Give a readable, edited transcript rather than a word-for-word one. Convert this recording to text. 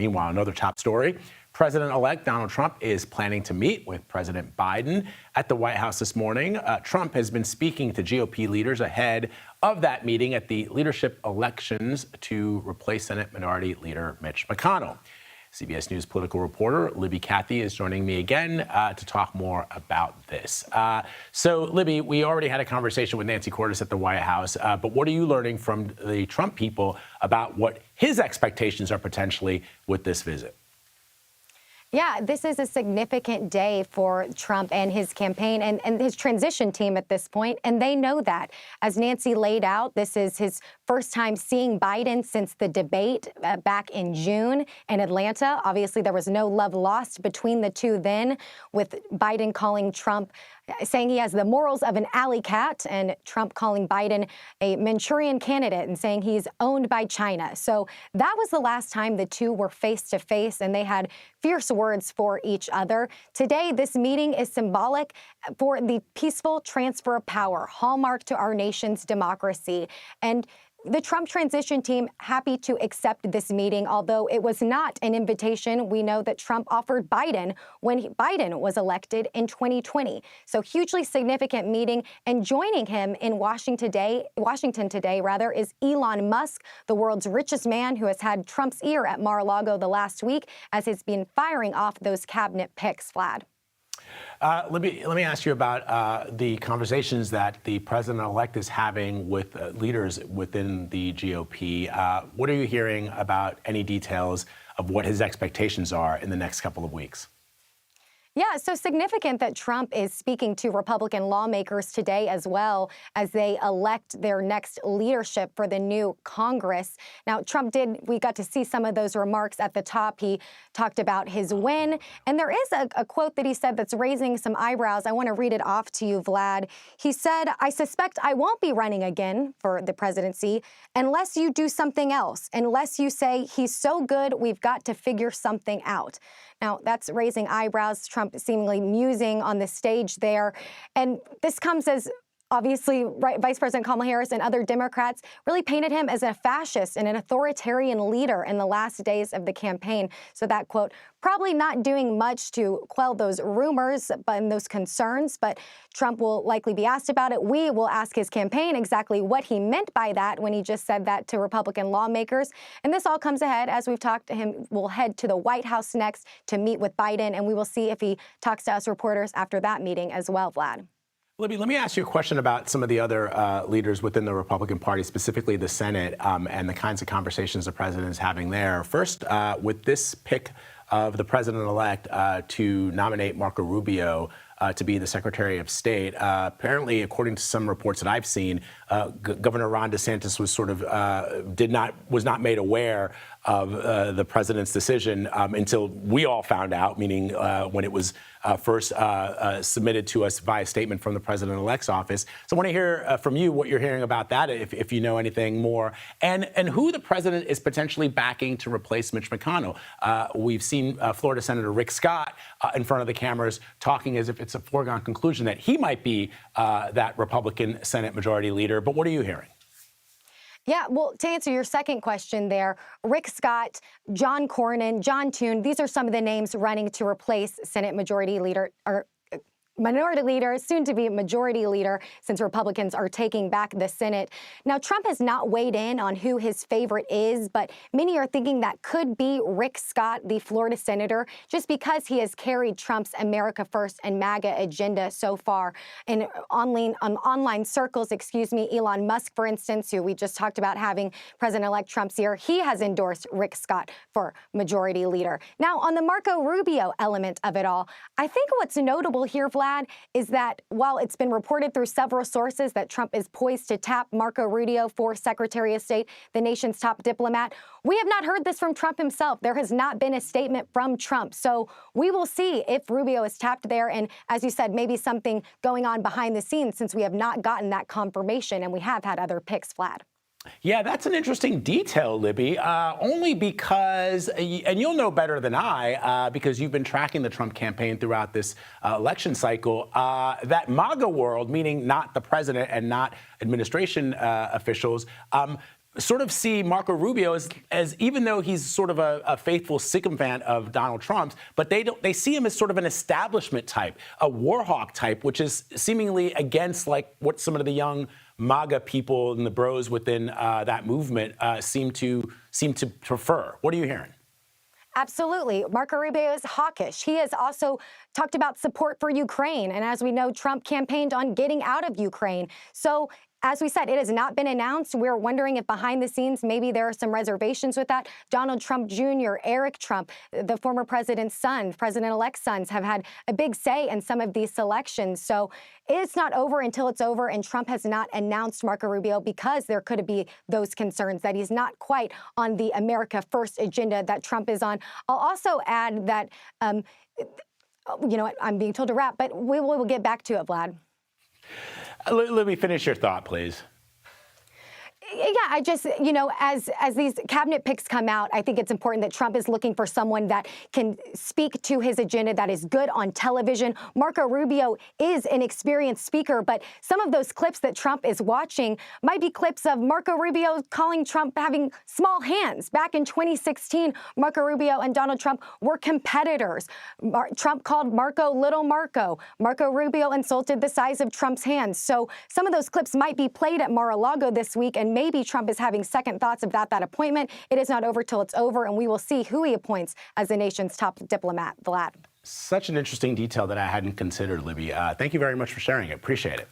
Meanwhile, another top story. President-elect Donald Trump is planning to meet with President Biden at the White House this morning. Trump has been speaking to GOP leaders ahead of that meeting at the leadership elections to replace Senate Minority Leader Mitch McConnell. CBS News political reporter Libby Cathey is joining me again to talk more about this. So, Libby, we already had a conversation with Nancy Cordes at the White House, but what are you learning from the Trump people about what his expectations are potentially with this visit? Yeah, this is a significant day for Trump and his campaign and his transition team at this point, and they know that. As Nancy laid out, this is his first time seeing Biden since the debate back in June in Atlanta. Obviously, there was no love lost between the two then, with Biden calling Trump, saying he has the morals of an alley cat, and Trump calling Biden a Manchurian candidate and saying he's owned by China. So that was the last time the two were face to face, and they had fierce words for each other. Today, this meeting is symbolic for the peaceful transfer of power, hallmark to our nation's democracy. And the Trump transition team happy to accept this meeting, although it was not an invitation. We know that Trump offered Biden when Biden was elected in 2020. So hugely significant meeting. And joining him in Washington today, is Elon Musk, the world's richest man who has had Trump's ear at Mar-a-Lago the last week as he's been firing off those cabinet picks, Vlad. Libby, let me ask you about the conversations that the president-elect is having with leaders within the GOP. What are you hearing about any details of what his expectations are in the next couple of weeks? Yeah, so significant that Trump is speaking to Republican lawmakers today as well as they elect their next leadership for the new Congress. Now, we got to see some of those remarks at the top. He talked about his win, and there is a quote that he said that's raising some eyebrows. I want to read it off to you, Vlad. He said, "I suspect I won't be running again for the presidency unless you do something else, unless you say he's so good, we've got to figure something out." Now, that's raising eyebrows. Trump seemingly musing on the stage there. And this comes as obviously Vice President Kamala Harris and other Democrats really painted him as a fascist and an authoritarian leader in the last days of the campaign. So that quote, probably not doing much to quell those rumors and those concerns, but Trump will likely be asked about it. We will ask his campaign exactly what he meant by that when he just said that to Republican lawmakers. And this all comes ahead as we've talked to him. We'll head to the White House next to meet with Biden, and we will see if he talks to us reporters after that meeting as well, Vlad. Libby, let me ask you a question about some of the other leaders within the Republican Party, specifically the Senate, and the kinds of conversations the president is having there. First, with this pick of the president-elect to nominate Marco Rubio to be the Secretary of State. Apparently, according to some reports that I've seen, Governor Ron DeSantis was not made aware of the president's decision until we all found out, meaning when it was first submitted to us via statement from the president-elect's office. So I want to hear from you what you're hearing about that, if you know anything more, and who the president is potentially backing to replace Mitch McConnell. We've seen Florida Senator Rick Scott in front of the cameras talking as if it's a foregone conclusion that he might be that Republican Senate Majority Leader. But what are you hearing? Yeah, well, to answer your second question there, Rick Scott, John Cornyn, John Thune, these are some of the names running to replace Senate Majority Leader, or Minority Leader, soon to be Majority Leader, since Republicans are taking back the Senate. Now, Trump has not weighed in on who his favorite is, but many are thinking that could be Rick Scott, the Florida senator, just because he has carried Trump's America First and MAGA agenda so far in online circles. Elon Musk, for instance, who we just talked about having President-elect Trump's ear, he has endorsed Rick Scott for Majority Leader. Now, on the Marco Rubio element of it all, I think what's notable here, Vlad, is that while it's been reported through several sources that Trump is poised to tap Marco Rubio for Secretary of State, the nation's top diplomat, we have not heard this from Trump himself. There has not been a statement from Trump. So we will see if Rubio is tapped there. And as you said, maybe something going on behind the scenes, since we have not gotten that confirmation and we have had other picks, Vlad. Yeah, that's an interesting detail, Libby, only because, and you'll know better than I, because you've been tracking the Trump campaign throughout this election cycle, that MAGA world, meaning not the president and not administration officials, sort of see Marco Rubio as even though he's sort of a faithful sycophant of Donald Trump's, but they see him as sort of an establishment type, a war hawk type, which is seemingly against like what some of the young MAGA people and the bros within that movement seem to prefer. What are you hearing? Absolutely. Marco Rubio is hawkish. He has also talked about support for Ukraine. And as we know, Trump campaigned on getting out of Ukraine. So as we said, it has not been announced. We're wondering if behind the scenes, maybe there are some reservations with that. Donald Trump Jr., Eric Trump, the former president's son, president-elect's sons have had a big say in some of these selections. So it's not over until it's over. And Trump has not announced Marco Rubio because there could be those concerns that he's not quite on the America First agenda that Trump is on. I'll also add that, you know what, I'm being told to wrap, but we will get back to it, Vlad. Let me finish your thought, please. Yeah, I just, you know, as these cabinet picks come out, I think it's important that Trump is looking for someone that can speak to his agenda, that is good on television. Marco Rubio is an experienced speaker, but some of those clips that Trump is watching might be clips of Marco Rubio calling Trump having small hands. Back in 2016, Marco Rubio and Donald Trump were competitors. Trump called Marco Little Marco. Marco Rubio insulted the size of Trump's hands. So some of those clips might be played at Mar-a-Lago this week, and maybe Trump is having second thoughts about that appointment. It is not over till it's over, and we will see who he appoints as the nation's top diplomat. Vlad. Such an interesting detail that I hadn't considered, Libby. Thank you very much for sharing it. Appreciate it.